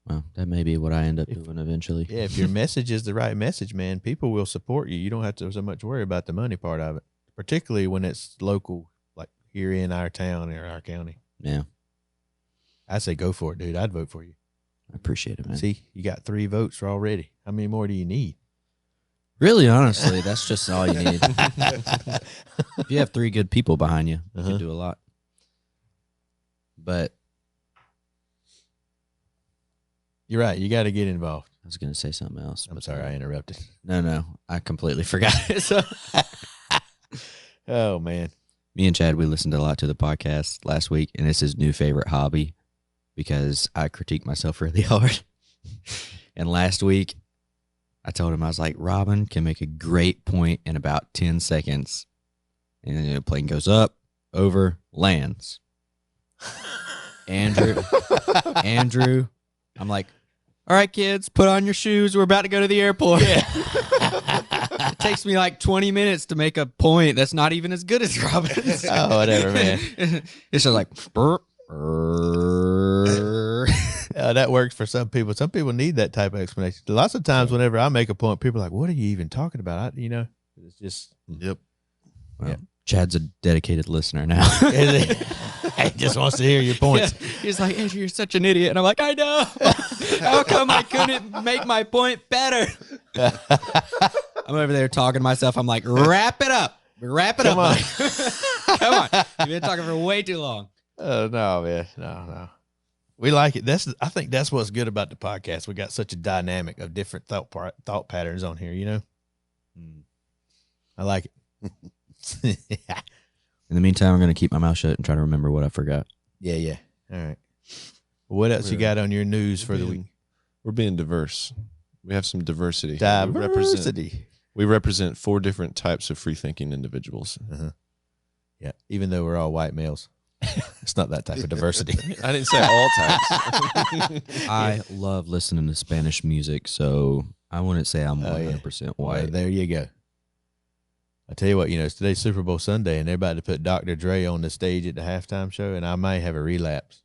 Speaker 4: Well, that may be what I end up doing eventually.
Speaker 2: Yeah, if your message is the right message, man, people will support you. You don't have to so much worry about the money part of it, particularly when it's local, like here in our town or our county.
Speaker 4: Yeah.
Speaker 2: I say go for it, dude. I'd vote for you.
Speaker 4: I appreciate it, man.
Speaker 2: See, you got 3 votes already. How many more do you need?
Speaker 4: Really, honestly, that's just all you need. If you have 3 good people behind you, you can do a lot. But
Speaker 2: you're right. You got to get involved.
Speaker 4: I was going to say something else.
Speaker 2: I'm sorry I interrupted.
Speaker 4: No. I completely forgot it. So.
Speaker 2: Oh, man.
Speaker 4: Me and Chad, we listened a lot to the podcast last week, and it's his new favorite hobby because I critique myself really hard. And last week, I told him, I was like, Robin can make a great point in about 10 seconds. And then the plane goes up, over, lands. Andrew, I'm like, all right, kids, put on your shoes. We're about to go to the airport. Yeah. It takes me like 20 minutes to make a point that's not even as good as Robin's.
Speaker 2: Oh, whatever, man.
Speaker 4: It's just like,
Speaker 2: that works for some people. Some people need that type of explanation. Lots of times whenever I make a point, people are like, what are you even talking about? It's just.
Speaker 3: Yep.
Speaker 4: Well, Chad's a dedicated listener now.
Speaker 2: He just wants to hear your points.
Speaker 4: Yeah. He's like, Andrew, you're such an idiot. And I'm like, I know. How come I couldn't make my point better? I'm over there talking to myself. I'm like, wrap it up. Wrap it up. Come on. You've been talking for way too long.
Speaker 2: Oh, no, man. No. We like it. I think that's what's good about the podcast. We got such a dynamic of different thought patterns on here, I like it.
Speaker 4: In the meantime, I'm going to keep my mouth shut and try to remember what I forgot.
Speaker 2: Yeah. All right. What else you got on your news for the week?
Speaker 1: We're being diverse. We have some diversity. We represent 4 different types of free-thinking individuals.
Speaker 2: Yeah, even though we're all white males. It's not that type of diversity.
Speaker 1: I didn't say all types.
Speaker 4: I love listening to Spanish music, so I wouldn't say I'm 100% white.
Speaker 2: Well, there you go. I tell you what, it's today's Super Bowl Sunday, and they're about to put Dr. Dre on the stage at the halftime show, and I may have a relapse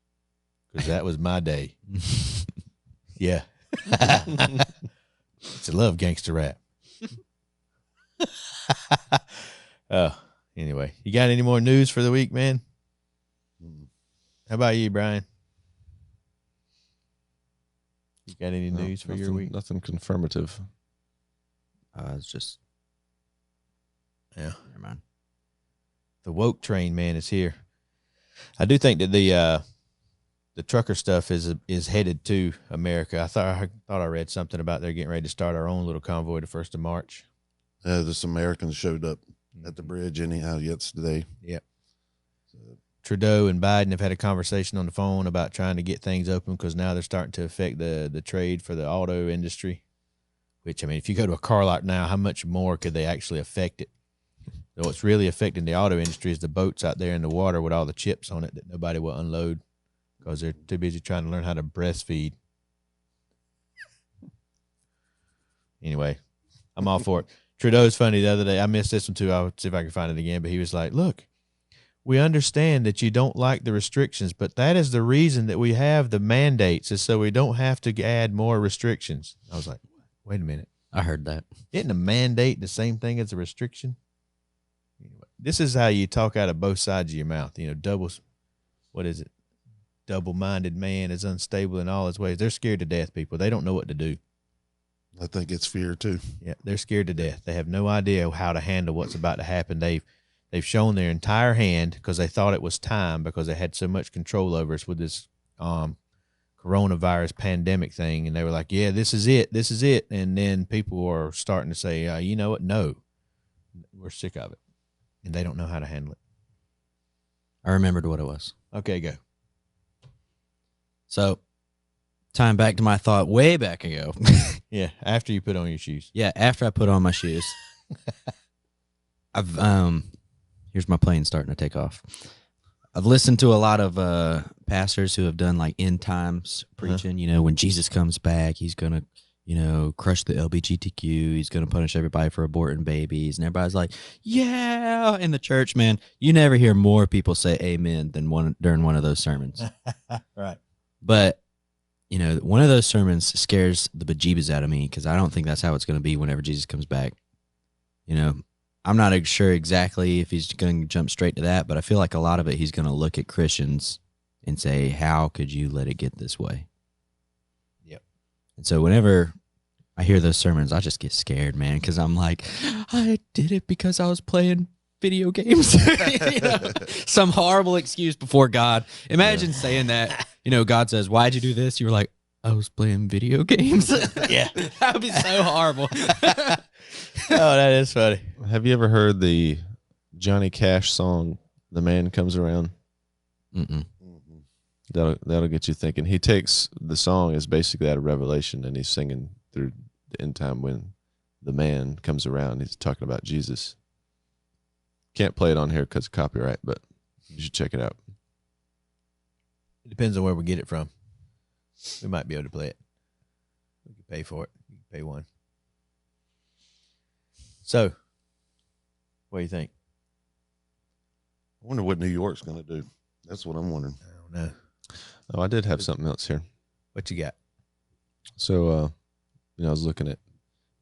Speaker 2: because that was my day. Yeah. It's a love gangster rap. Anyway, you got any more news for the week, man? How about you, Brian? You got any news for your week?
Speaker 1: Nothing confirmative.
Speaker 4: It's just,
Speaker 2: never
Speaker 4: mind.
Speaker 2: The woke train, man, is here. I do think that the trucker stuff is headed to America. I thought I read something about they're getting ready to start our own little convoy the 1st of March.
Speaker 3: This Americans showed up at the bridge anyhow yesterday.
Speaker 2: Yep. Trudeau and Biden have had a conversation on the phone about trying to get things open because now they're starting to affect the trade for the auto industry. Which, I mean, if you go to a car lot now, how much more could they actually affect it? So what's really affecting the auto industry is the boats out there in the water with all the chips on it that nobody will unload because they're too busy trying to learn how to breastfeed. Anyway, I'm all for it. Trudeau's funny the other day. I missed this one too. I'll see if I can find it again. But he was like, look, we understand that you don't like the restrictions, but that is the reason that we have the mandates is so we don't have to add more restrictions. I was like, wait a minute.
Speaker 4: I heard that.
Speaker 2: Isn't a mandate the same thing as a restriction? Anyway, this is how you talk out of both sides of your mouth. Double-minded man is unstable in all his ways. They're scared to death, people. They don't know what to do.
Speaker 3: I think it's fear too.
Speaker 2: Yeah, they're scared to death. They have no idea how to handle what's about to happen. They've shown their entire hand because they thought it was time because they had so much control over us with this coronavirus pandemic thing. And they were like, yeah, this is it. And then people are starting to say, you know what? No, we're sick of it. And they don't know how to handle it.
Speaker 4: I remembered what it was.
Speaker 2: Okay, go.
Speaker 4: So, time back to my thought way back ago.
Speaker 2: Yeah, after you put on your shoes.
Speaker 4: Yeah, after I put on my shoes. Here's my plane starting to take off. I've listened to a lot of pastors who have done like end times preaching. When Jesus comes back, he's going to crush the LGBTQ. He's going to punish everybody for aborting babies. And everybody's like, yeah. In the church, man, you never hear more people say amen than during one of those sermons.
Speaker 2: Right.
Speaker 4: But, one of those sermons scares the bejeebus out of me because I don't think that's how it's going to be whenever Jesus comes back. I'm not sure exactly if he's going to jump straight to that, but I feel like a lot of it he's going to look at Christians and say, how could you let it get this way?
Speaker 2: Yep.
Speaker 4: And so whenever I hear those sermons, I just get scared, man, because I'm like, I did it because I was playing video games. Some horrible excuse before God. Imagine saying that. God says, why'd you do this? You were like, I was playing video games.
Speaker 2: Yeah.
Speaker 4: That would be so horrible.
Speaker 2: Oh, that is funny.
Speaker 1: Have you ever heard the Johnny Cash song, The Man Comes Around?
Speaker 4: Mm-mm.
Speaker 1: That'll get you thinking. He takes the song as basically out of Revelation, and he's singing through the end time when the man comes around. He's talking about Jesus. Can't play it on here because of copyright, but you should check it out.
Speaker 2: It depends on where we get it from. We might be able to play it. We can pay for it. You can pay one. So, what do you think?
Speaker 3: I wonder what New York's going to do. That's what I'm wondering.
Speaker 2: I don't know.
Speaker 1: Oh, I did have something else here.
Speaker 2: What you got?
Speaker 1: So, I was looking at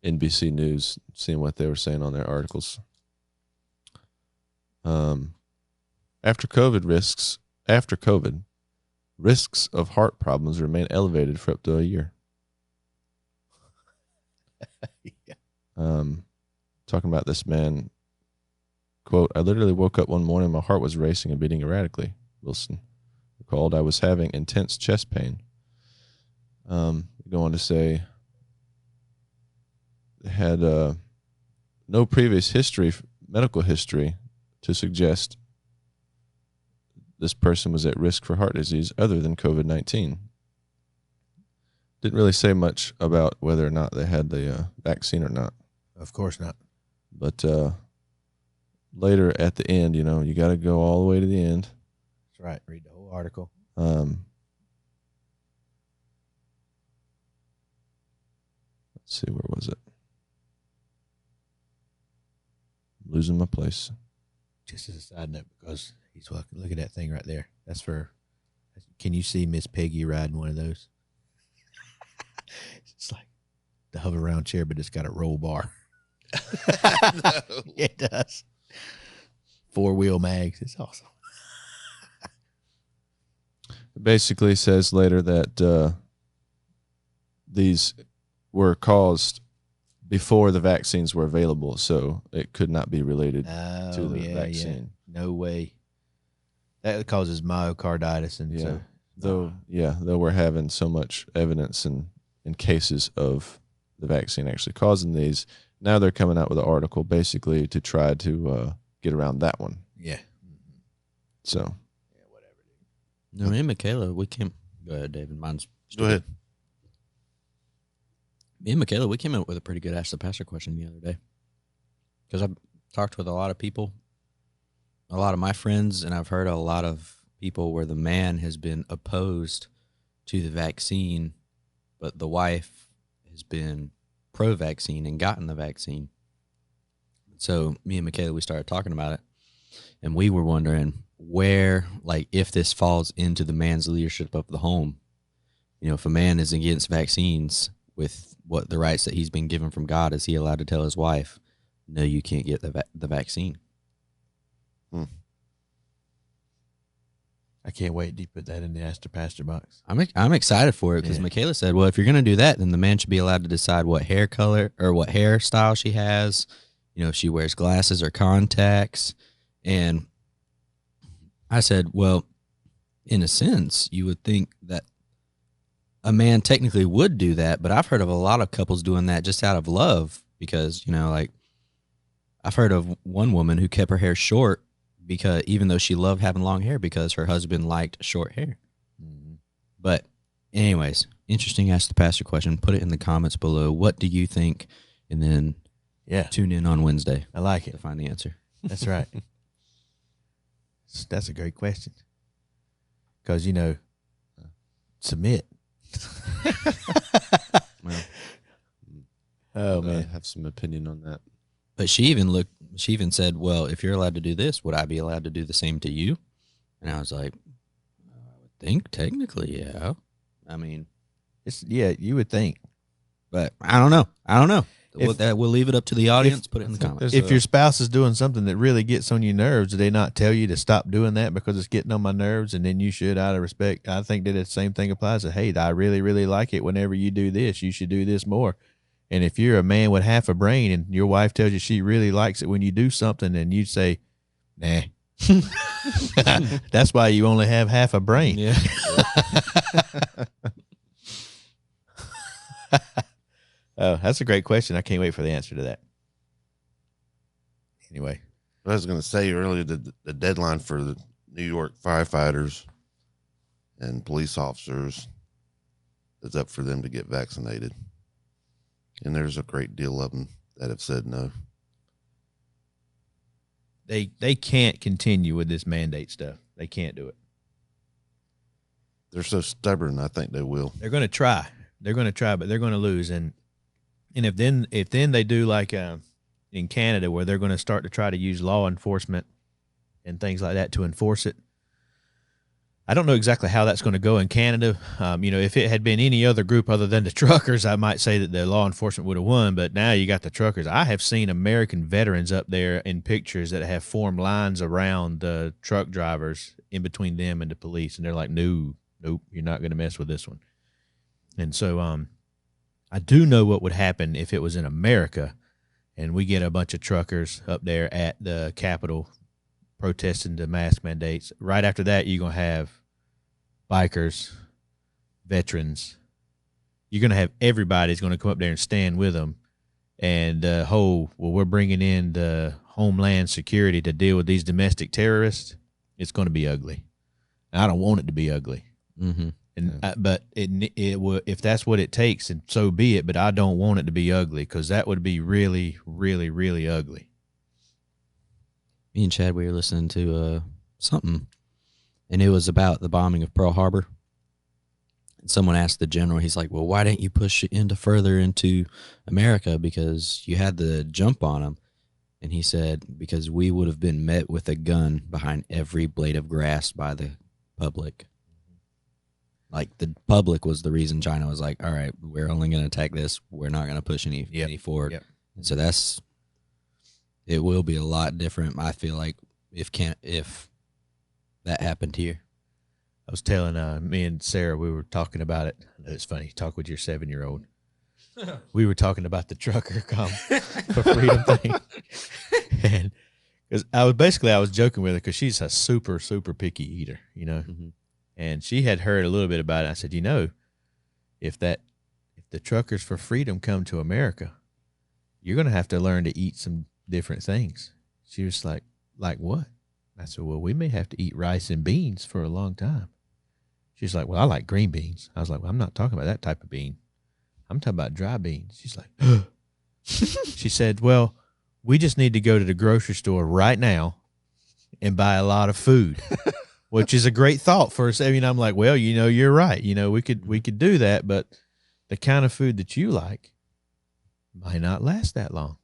Speaker 1: NBC News, seeing what they were saying on their articles. After COVID, risks of heart problems remain elevated for up to a year.
Speaker 2: Yeah.
Speaker 1: Talking about this man, quote, I literally woke up one morning, my heart was racing and beating erratically, Wilson recalled. I was having intense chest pain. Go on to say, had no previous medical history to suggest this person was at risk for heart disease other than COVID-19. Didn't really say much about whether or not they had the vaccine or not.
Speaker 2: Of course not.
Speaker 1: But later at the end, you got to go all the way to the end.
Speaker 2: That's right. Read the whole article.
Speaker 1: Let's see, where was it? I'm losing my place.
Speaker 2: Just as a side note, because he's walking. Look at that thing right there. That's for. Can you see Miss Peggy riding one of those? It's like the hover around chair, but it's got a roll bar.
Speaker 3: No.
Speaker 2: It does. 4-wheel mags. It's awesome.
Speaker 1: It basically says later that these were caused before the vaccines were available, so it could not be related to the vaccine.
Speaker 2: Yeah. No way. That causes myocarditis, and
Speaker 1: Yeah.
Speaker 2: so
Speaker 1: Though we're having so much evidence in cases of the vaccine actually causing these, now they're coming out with an article basically to try to get around that one.
Speaker 2: yeah.
Speaker 1: So
Speaker 2: Yeah, whatever.
Speaker 4: No, me and Michaela, we came. Go ahead, David. Mine's.
Speaker 3: Go ahead.
Speaker 4: Me and Michaela, we came up with a pretty good Ask the Pastor question the other day. Because I've talked with a lot of people, a lot of my friends, and I've heard a lot of people where the man has been opposed to the vaccine, but the wife has been pro-vaccine and gotten the vaccine. So me and Michaela, we started talking about it, and we were wondering where, like, if this falls into the man's leadership of the home. If a man is against vaccines with what the rights that he's been given from God, is he allowed to tell his wife, no, you can't get the vaccine?
Speaker 2: I can't wait to put that in the Ask the Pastor box.
Speaker 4: I'm excited for it because
Speaker 2: Yeah.
Speaker 4: Michaela said, well, if you're going to do that, then the man should be allowed to decide what hair color or what hairstyle she has, if she wears glasses or contacts. And I said, well, in a sense, you would think that a man technically would do that, but I've heard of a lot of couples doing that just out of love because, like I've heard of one woman who kept her hair short because even though she loved having long hair because her husband liked short hair.
Speaker 2: Mm-hmm.
Speaker 4: But anyways, interesting Ask the Pastor question. Put it in the comments below. What do you think? And then tune in on Wednesday.
Speaker 2: I like
Speaker 4: to
Speaker 2: it.
Speaker 4: find the answer.
Speaker 2: That's right. That's a great question. Because, submit.
Speaker 4: Well,
Speaker 2: Oh man.
Speaker 1: I have some opinion on that.
Speaker 4: But she even said, well, if you're allowed to do this, would I be allowed to do the same to you? And I was like, I would think technically, yeah. I mean,
Speaker 2: You would think.
Speaker 4: but I don't know. We'll leave it up to the audience. Put it in the comments.
Speaker 2: If your spouse is doing something that really gets on your nerves, do they not tell you to stop doing that because it's getting on my nerves? And then you should, out of respect, I think that the same thing applies to, hey, I really, really like it whenever you do this. You should do this more. And if you're a man with half a brain and your wife tells you she really likes it when you do something and you say, nah, that's why you only have half a brain.
Speaker 4: Yeah.
Speaker 2: Oh, that's a great question. I can't wait for the answer to that. Anyway.
Speaker 3: I was going to say earlier that the deadline for the New York firefighters and police officers is up for them to get vaccinated. And there's a great deal of them that have said no.
Speaker 2: They can't continue with this mandate stuff. They can't do it.
Speaker 3: They're so stubborn, I think they will.
Speaker 2: They're going to try. They're going to try, but they're going to lose. And if then they do like in Canada, where they're going to start to try to use law enforcement and things like that to enforce it. I don't know exactly how that's going to go in Canada. If it had been any other group other than the truckers, I might say that the law enforcement would have won. But now you got the truckers. I have seen American veterans up there in pictures that have formed lines around the truck drivers in between them and the police, and they're like, "No, nope, you're not going to mess with this one." And so, I do know what would happen if it was in America, and we get a bunch of truckers up there at the Capitol protesting the mask mandates. Right after that, you're going to have bikers, veterans. You're going to have everybody's going to come up there and stand with them. And we're bringing in the Homeland Security to deal with these domestic terrorists. It's going to be ugly. And I don't want it to be ugly.
Speaker 4: Mm-hmm.
Speaker 2: But it will, if that's what it takes, and so be it. But I don't want it to be ugly, because that would be really, really, really ugly.
Speaker 4: Me and Chad, we were listening to something, and it was about the bombing of Pearl Harbor. And someone asked the general, he's like, well, why didn't you push it further into America? Because you had the jump on them. And he said, because we would have been met with a gun behind every blade of grass by the public. Like, the public was the reason China was like, all right, we're only going to attack this. We're not going to push any forward. Yep. And so it will be a lot different, I feel like, if that happened here.
Speaker 2: I was telling me and Sarah, we were talking about it. It's funny, talk with your 7-year-old. We were talking about the trucker come for freedom thing. And because I was joking with her, because she's a super, super picky eater, Mm-hmm. And she had heard a little bit about it. I said, if the truckers for freedom come to America, you're going to have to learn to eat some different things. She was like what? I said, well, we may have to eat rice and beans for a long time. She's like, well, I like green beans. I was like, well, I'm not talking about that type of bean. I'm talking about dry beans. She's like, she said, well, we just need to go to the grocery store right now and buy a lot of food, which is a great thought for us. I mean, I'm like, well, you're right. We could do that, but the kind of food that you like might not last that long.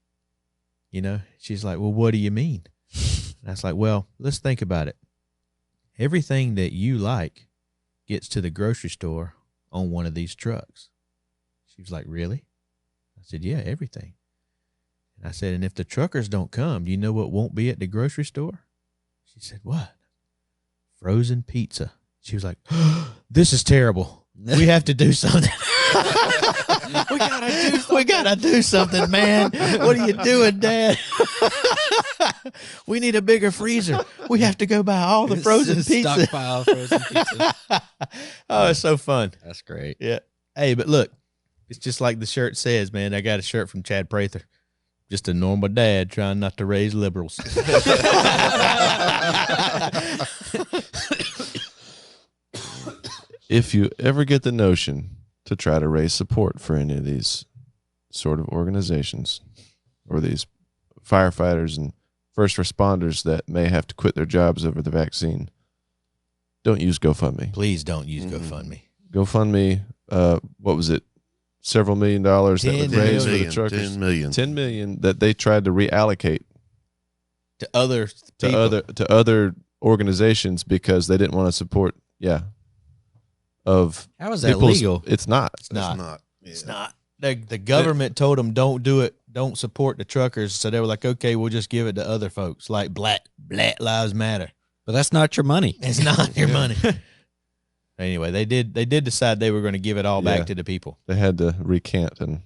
Speaker 2: She's like, well, what do you mean? And I was like, well, let's think about it. Everything that you like gets to the grocery store on one of these trucks. She was like, really? I said, yeah, everything. And I said, and if the truckers don't come, do you know what won't be at the grocery store? She said, what? Frozen pizza. She was like, this is terrible. We have to do something. We gotta do something, man. What are you doing, Dad? We need a bigger freezer. We have to go buy all the frozen pizza.
Speaker 4: Stockpile frozen pizza.
Speaker 2: Oh, it's so fun.
Speaker 4: That's great.
Speaker 2: Yeah. Hey, but look, it's just like the shirt says, man. I got a shirt from Chad Prather. Just a normal dad trying not to raise liberals.
Speaker 1: If you ever get the notion to try to raise support for any of these sort of organizations or these firefighters and first responders that may have to quit their jobs over the vaccine, don't use GoFundMe.
Speaker 2: Please don't use GoFundMe.
Speaker 1: GoFundMe, what was it? several $1 million that was
Speaker 2: 10
Speaker 1: raised for the
Speaker 3: million,
Speaker 1: truckers.
Speaker 3: 10 million.
Speaker 1: 10 million that they tried to reallocate
Speaker 2: To other people.
Speaker 1: to other organizations because they didn't want to support. Yeah. Of
Speaker 4: How is that
Speaker 1: people's-
Speaker 4: legal?
Speaker 1: It's not.
Speaker 2: It's not.
Speaker 3: Yeah.
Speaker 2: It's not. The government told them don't do it. Don't support the truckers. So they were like, okay, we'll just give it to other folks. Like Black Lives Matter.
Speaker 4: But that's not your money.
Speaker 2: It's not your money. Anyway, they did decide they were going to give it all
Speaker 1: Yeah.
Speaker 2: back to the people.
Speaker 1: They had to recant and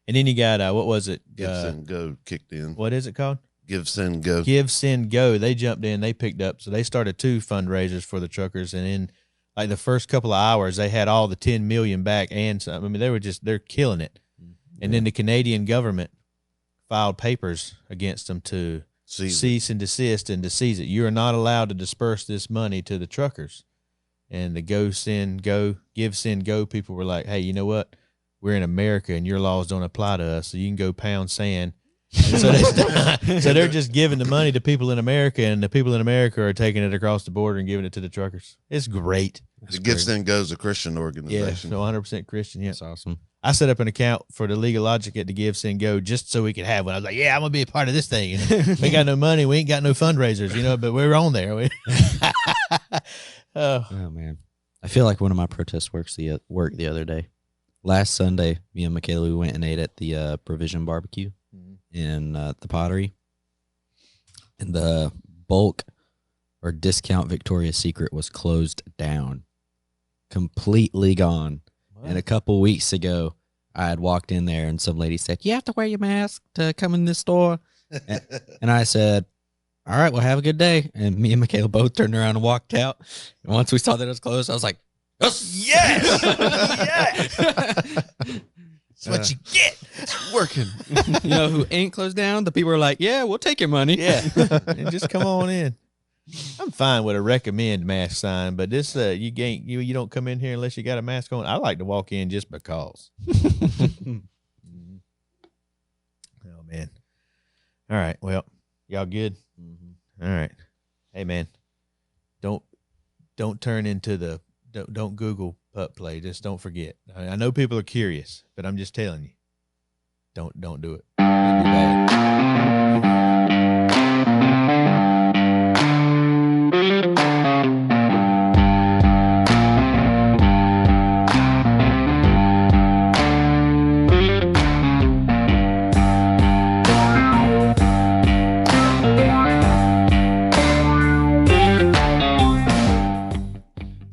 Speaker 2: And then you got what was it?
Speaker 3: Give, Send, Go kicked in.
Speaker 2: What is it called?
Speaker 3: Give, Send, Go.
Speaker 2: Give, Send, Go. They jumped in. They picked up. So they started 2 fundraisers for the truckers. And in like the first couple of hours, they had all the 10 million back and some. I mean, they're killing it. And then the Canadian government filed papers against them to cease and desist and to seize it. You are not allowed to disperse this money to the truckers. And the Go, Send, Go, Give, Send, Go people were like, hey, you know what? We're in America and your laws don't apply to us. So you can go pound sand. And so, they're just giving the money to people in America, and the people in America are taking it across the border and giving it to the truckers. It's great.
Speaker 3: The Give, Send, Go is a Christian
Speaker 2: Yeah,
Speaker 3: organization.
Speaker 2: so 100% Christian. Yeah.
Speaker 4: That's awesome.
Speaker 2: I set up an account for the League of Logic at the Give, Send, Go just so we could have one. I was like, yeah, I'm going to be a part of this thing. We ain't got no money. We ain't got no fundraisers, but we're on there.
Speaker 4: Oh man, I feel like one of my protest work the other day. Last Sunday, me and Michaela, we went and ate at the Provision Barbecue in the Pottery, and the bulk or discount Victoria's Secret was closed down, completely gone.
Speaker 2: What?
Speaker 4: And a couple weeks ago, I had walked in there and some lady said, "You have to wear your mask to come in this store," and I said, "All right, well, have a good day." And me and Michaela both turned around and walked out. And once we saw that it was closed, I was like, "Yes,
Speaker 2: Yes! That's what you get.
Speaker 1: it's working.
Speaker 4: You know who ain't closed down? The people are like, "Yeah, we'll take your money."
Speaker 2: Yeah. And just come on in. I'm fine with a recommend mask sign, but this you don't come in here unless you got a mask on. I like to walk in just because. Oh man. All right. Well, y'all good? All right. Hey man. Don't turn into don't Google pup play. Just don't forget. I know people are curious, but I'm just telling you. Don't do it. It'd be bad.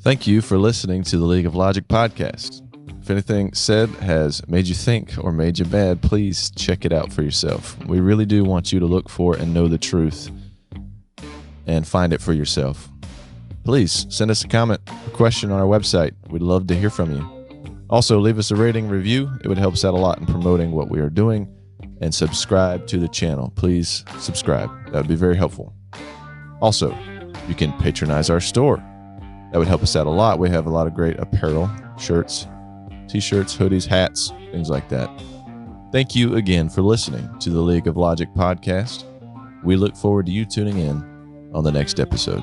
Speaker 1: Thank you for listening to the League of Logic podcast. If anything said has made you think or made you mad, please check it out for yourself. We really do want you to look for and know the truth and find it for yourself. Please send us a comment or question on our website. We'd love to hear from you. Also, leave us a rating review. It would help us out a lot in promoting what we are doing. And subscribe to the channel. Please subscribe. That would be very helpful. Also, you can patronize our store. That would help us out a lot. We have a lot of great apparel, shirts, t-shirts, hoodies, hats, things like that. Thank you again for listening to the League of Logic podcast. We look forward to you tuning in on the next episode.